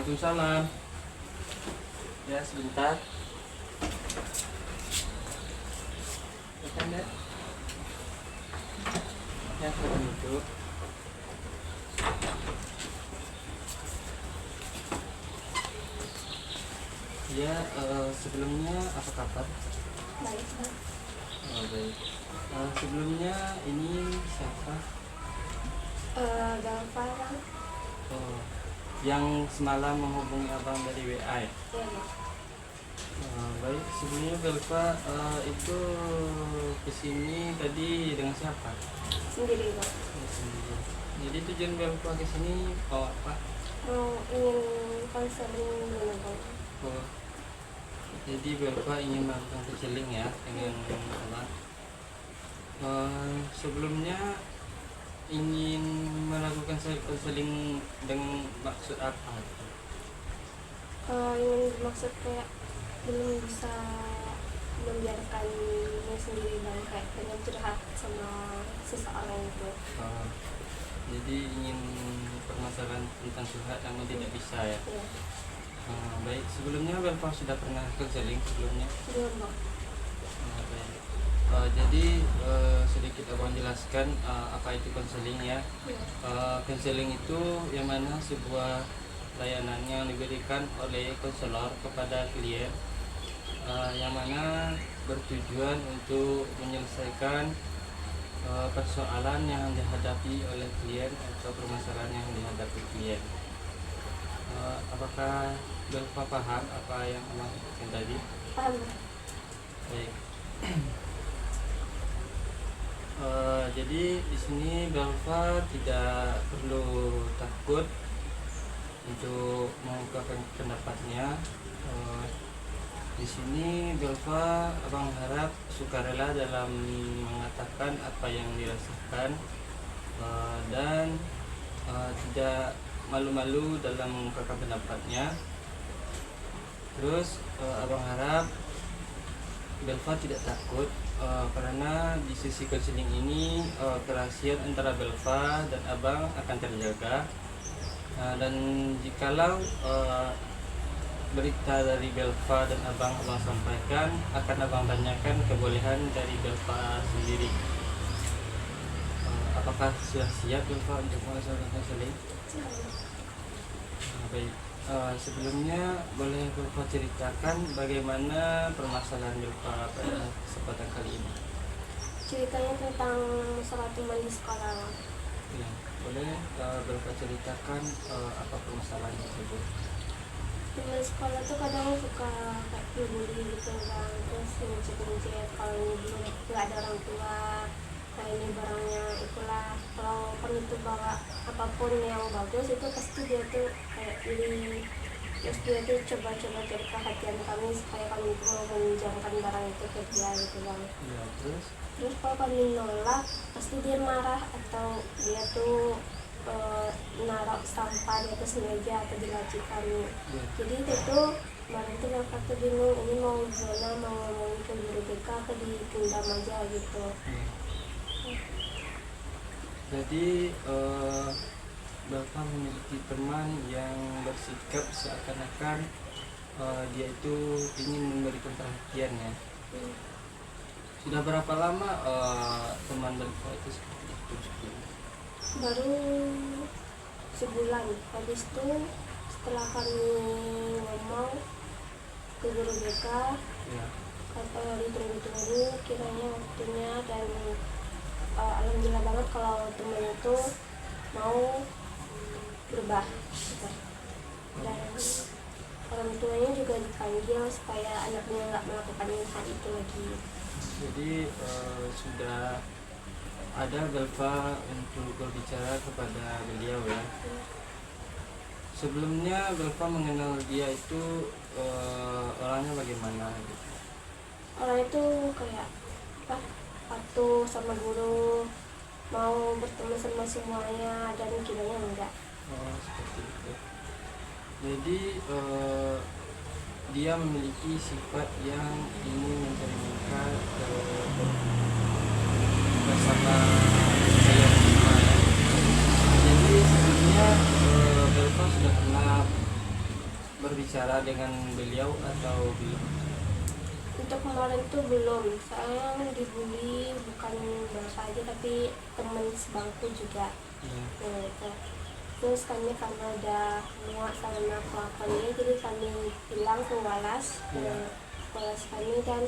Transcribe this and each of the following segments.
Waalaikumsalam. Ya, sebentar. Makan deh. Ya, silakan duduk. Ya, sebelumnya apa kabar? Baik, Bang. Oh, baik. Sebelumnya ini siapa? Galva, Bang. Oh, yang semalam menghubungi abang dari WA ya? Iya, Bang. Baik, sebelumnya Belva itu kesini tadi dengan siapa? Sendiri, Bang. Oh, sendiri. Jadi tujuan Belva kesini mau apa? Mau ingin konseling dulu, Bang. Oh, jadi Belva ingin melakukan counseling ya dengan abang. Sebelumnya ingin melakukan counseling dengan maksud apa? Ingin bermaksud kayak belum bisa membiarkan diri sendiri, Bang. Kayak pengen curhat sama seseorang itu. Oh, jadi ingin permasalahan tentang curhat namun tidak bisa ya? Iya. Baik, sebelumnya Belva sudah pernah counseling sebelumnya? Belum, Bang. Baik. Jadi sedikit abang jelaskan apa itu konseling ya. Iya. Konseling itu yang mana sebuah layanan yang diberikan oleh konselor kepada klien, yang mana bertujuan untuk menyelesaikan persoalan yang dihadapi oleh klien atau permasalahan yang dihadapi klien. Apakah Belva paham apa yang abang sebutkan tadi? Paham, Bang? Baik. Jadi di sini Belva tidak perlu takut untuk mengungkapkan pendapatnya. Di sini Belva abang harap sukarela dalam mengatakan apa yang dirasakan, dan tidak malu-malu dalam mengungkapkan pendapatnya. Terus abang harap Belva tidak takut, karena di sisi counseling ini kerahasiaan antara Belva dan abang akan terjaga, dan jikalau berita dari Belva dan abang sampaikan, akan abang tanyakan kebolehan dari Belva sendiri. Apakah sudah siap Belva untuk melakukan counseling? Baik. Sebelumnya boleh Belva ceritakan bagaimana permasalahan Belva pada kesempatan kali ini? Ceritanya tentang masalah teman di sekolah. Ya, boleh Belva ceritakan apa permasalahan tersebut? Teman sekolah tuh kadang suka kayak bully gitu, Bang. Terus ngecek kalau belum nggak ada orang tua, kayak ini barangnya itulah. Kalau kami tuh bawa apapun yang bagus itu pasti dia tuh kayak iri. Terus dia tuh coba-coba cari perhatian kami supaya kami tuh mau meminjamkan barang itu ke dia gitu, Bang. Ya, terus? Terus kalau kami nolak pasti dia marah, atau dia tuh naruh sampah di atas meja atau di laci kami. Ya. Jadi itu tuh barang itu Bapak tuh bingung ini mau gimana, mau ngomong ke guru BK atau dipendam aja gitu. Ya. Jadi Bapak memiliki teman yang bersikap seakan-akan dia itu ingin memberikan perhatian ya. Sudah berapa lama teman Bapak itu seperti itu? Baru sebulan. Habis itu setelah kami ngomong ke guru BK, Ya. kata ditunggu-tunggu kiranya waktunya, dan alhamdulillah banget kalau temen itu mau berubah gitu. Dan orang tuanya juga dipanggil supaya anaknya nggak melakukan hal itu lagi. Jadi sudah ada Belva untuk berbicara kepada beliau ya. Sebelumnya Belva mengenal dia itu orangnya bagaimana gitu? Orang itu kayak apa, patuh sama guru, mau berteman sama semuanya, dan kiranya enggak. Oh, seperti itu. Jadi dia memiliki sifat yang ingin mencari muka bersama saya semua ya. Jadi sebelumnya Belva sudah pernah berbicara dengan beliau atau belum? Untuk kemarin tuh belum, saya dibully bukan Bapak aja tapi teman sebangku juga. Ya. Nah, itu. Terus kami karena udah muak sama kelakuannya, jadi kami bilang ke Walas, Walas kami, dan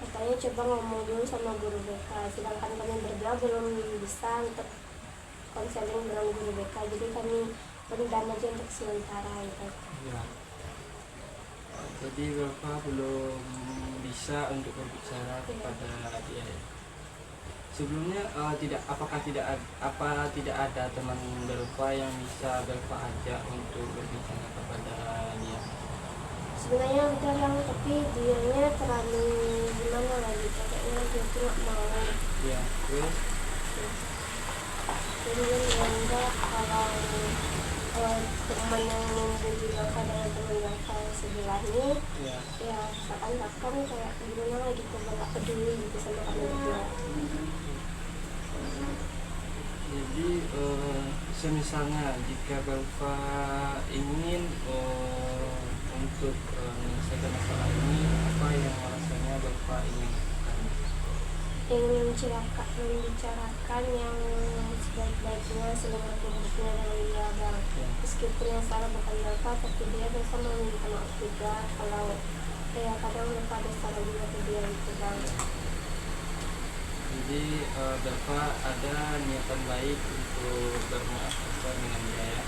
katanya coba ngomong dulu sama guru BK. Sedangkan kami berdua belum bisa untuk konseling dengan guru BK, jadi kami pendam aja untuk sementara gitu. Ya. Jadi Bapak belum bisa untuk berbicara kepada dia. Sebelumnya tidak ada teman Bapak yang bisa Bapak ajak untuk berbicara kepada dia? Sebenarnya udah yang, tapi dianya terlalu gimana lagi, kayaknya dia tuh nggak mau. Ya, terus Jadi dia enggak, kalau teman yang membuli Bapak dengan teman Bapak sebelah ini, ya. ya seakan-akan kayak gimana gitu, nggak peduli gitu sama kami berdua. Jadi semisalnya jika Bapak ingin untuk menyelesaikan masalah ini, apa yang rasanya Bapak ingin lakukan? Ingin membicarakan yang sebaik-baiknya, sebenar-benarnya dari dia, Bang. Ya. Meskipun yang salah bukan Bapak, tapi dia bisa meminta maaf juga kalau kayak kadang Bapak ada salah juga ke dia gitu, Bang. Jadi Bapak ada niatan baik untuk bermaaf dengan dia ya.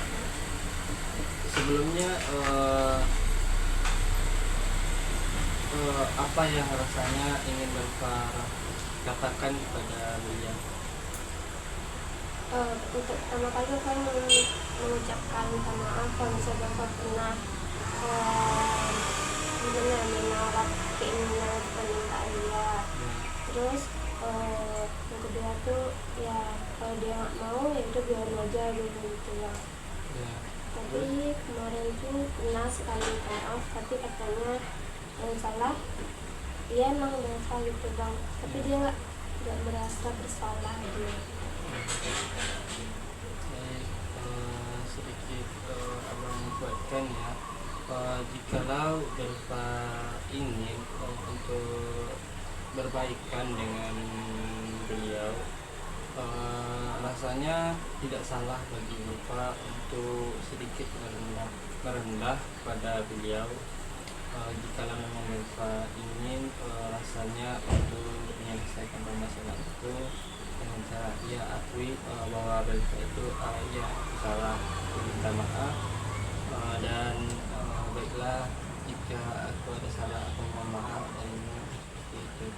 Sebelumnya apa yang rasanya ingin Bapak katakan kepada beliau? Untuk pertama kali saya mengucapkan minta maaf kalau misalnya Bapak pernah gimana menolak keinginan permintaan dia. Terus yang kedua tuh ya kalau dia nggak mau ya udah biarin aja dulu gitu ya. Ya. Tapi kemarin tuh pernah sekali minta maaf, tapi katanya yang salah dia emang merasa gitu, Bang, tapi dia nggak merasa bersalah dia. Sedikit abang buatkan ya, jikalau Bapak ingin untuk berbaikan dengan beliau, rasanya tidak salah bagi Bapak untuk sedikit merendah pada beliau. Jikalau memang Bapak ingin rasanya untuk menyelesaikan permasalahan itu dengan cara ia akui bahwa Bapak itu ya salah, minta maaf, dan baiklah jika aku ada salah aku mohon maaf, dan seperti itu.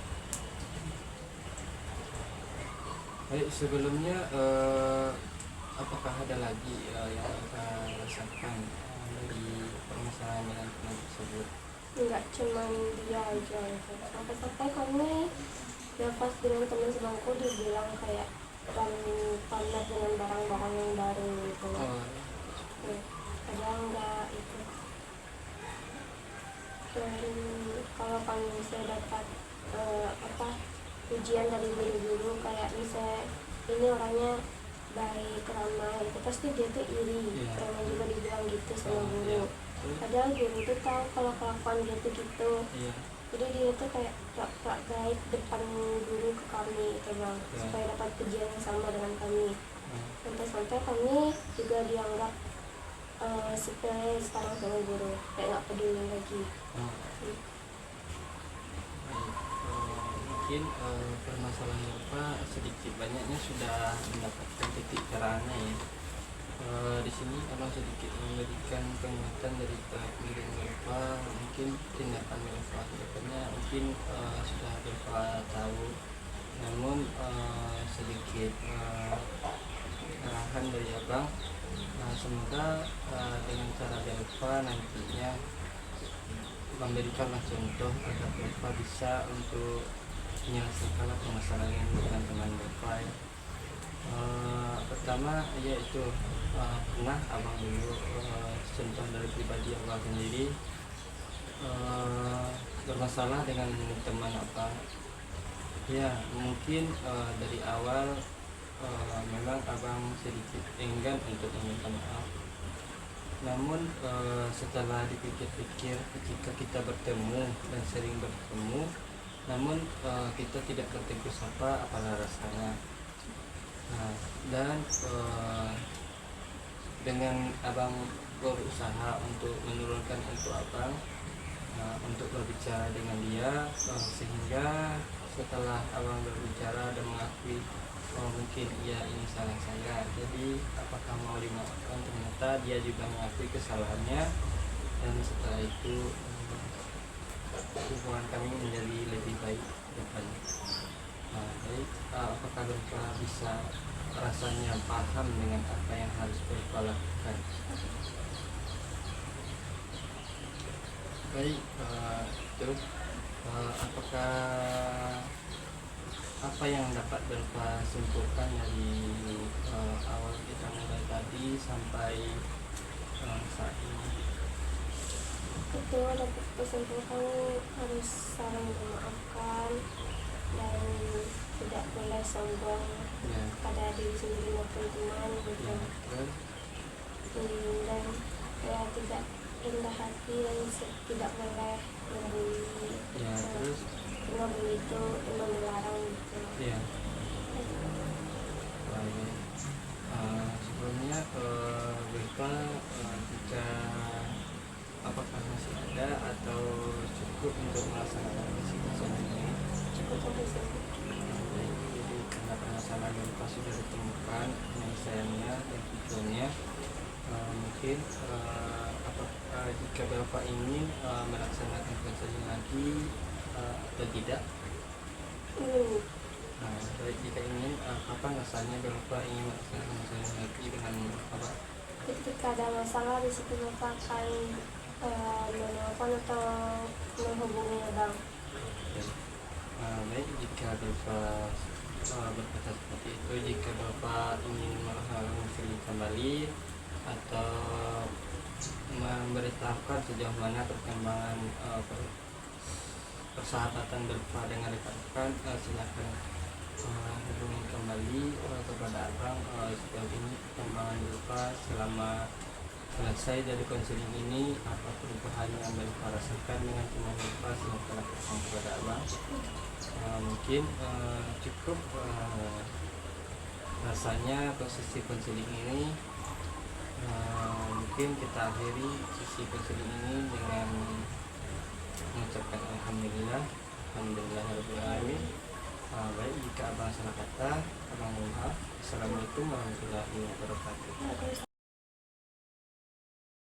Baik, sebelumnya apakah ada lagi yang Bapak rasakan dari permasalahan dengan teman tersebut? Enggak cuman dia aja gitu. Sampai-sampai kami ya pas dengan teman sebangku dibilang kayak pamer dengan barang-barang yang baru gitu. Ya, padahal enggak itu. Dan kalau kami bisa dapat ujian dari guru-guru kayak misalnya ini orangnya baik, ramah, itu pasti dia tuh iri. Karena juga dibilang gitu sama guru. Padahal guru tuh tahu kalau kelakuan dia tuh gitu. Jadi dia tuh kayak prak baik depan guru ke kami gitu, Bang, supaya dapat pujian yang sama dengan kami. Sampai-sampai kami juga dianggap sepele sekarang sama guru, kayak nggak peduli lagi. Mungkin permasalahan Bapak sedikit banyaknya sudah mendapatkan titik terangnya ya. Di sini abang sedikit memberikan pengingatkan dari pemilik Bapak, mungkin tindakan Bapak kedepannya mungkin sudah Bapak tahu, namun sedikit arahan dari abang, semoga dengan cara Bapak nantinya memberikanlah contoh agar Bapak bisa untuk menyelesaikan permasalahan dengan teman Bapak ya. Pertama yaitu pernah abang dulu contoh dari pribadi abang sendiri bermasalah dengan teman abang ya, mungkin dari awal memang abang sedikit enggan untuk meminta maaf, Namun setelah dipikir-pikir, ketika kita bertemu dan sering bertemu, namun kita tidak bertegur sapa, apalah rasanya. Nah, dan dengan abang berusaha untuk menurunkan ego abang, untuk berbicara dengan dia, sehingga setelah abang berbicara dan mengakui, oh mungkin iya ini salah saya, jadi apakah mau dimaafkan, ternyata dia juga mengakui kesalahannya, dan setelah itu hubungan kami menjadi lebih baik depannya. Nah, baik, apakah Berpa bisa rasanya paham dengan apa yang harus Berpa lakukan? Baik, terus apakah apa yang dapat Berpa simpulkan dari awal kita mulai tadi sampai saat ini? Itu dapat kesimpulan harus saling memaafkan dan tidak boleh sombong Ya, pada diri sendiri maupun teman gitu. ya, terus, Dan ya tidak rendah hati dan tidak boleh membuli. ya, terus, Membuli itu memang dilarang gitu. ya, baik. Sebelumnya Berpa jika apakah masih ada atau cukup untuk melaksanakan misi ini? Cukup sampai sini. Baik, jadi karena permasalahan Berpa sudah ditemukan penyelesaiannya dan tujuannya, mungkin apakah jika Bapak ingin melaksanakan konseling lagi atau tidak? Nah, baik, jika ingin, kapan rasanya Bapak ingin melaksanakan konseling lagi dengan apa? Ketika ada masalah di situ Bapak akan menelpon atau menghubungi abang. Baik, jika Bapak berkata seperti itu, jika Bapak ingin mengonseling kembali atau memberitahukan sejauh mana perkembangan persahabatan Berpa dengan rekan-rekan, silakan hubungi kembali kepada abang sejauh ini perkembangan Berpa selama selesai dari konseling ini, apa perubahan yang Berpa rasakan dengan teman Berpa, silakan laporkan kepada abang. Mungkin cukup rasanya posisi konseling ini. Mungkin kita akhiri sesi konseling ini dengan mengucapkan alhamdulillahirabbil alamin. Baik, jika abang salah kata, abang mohon maaf. Assalamualaikum warahmatullahi wabarakatuh.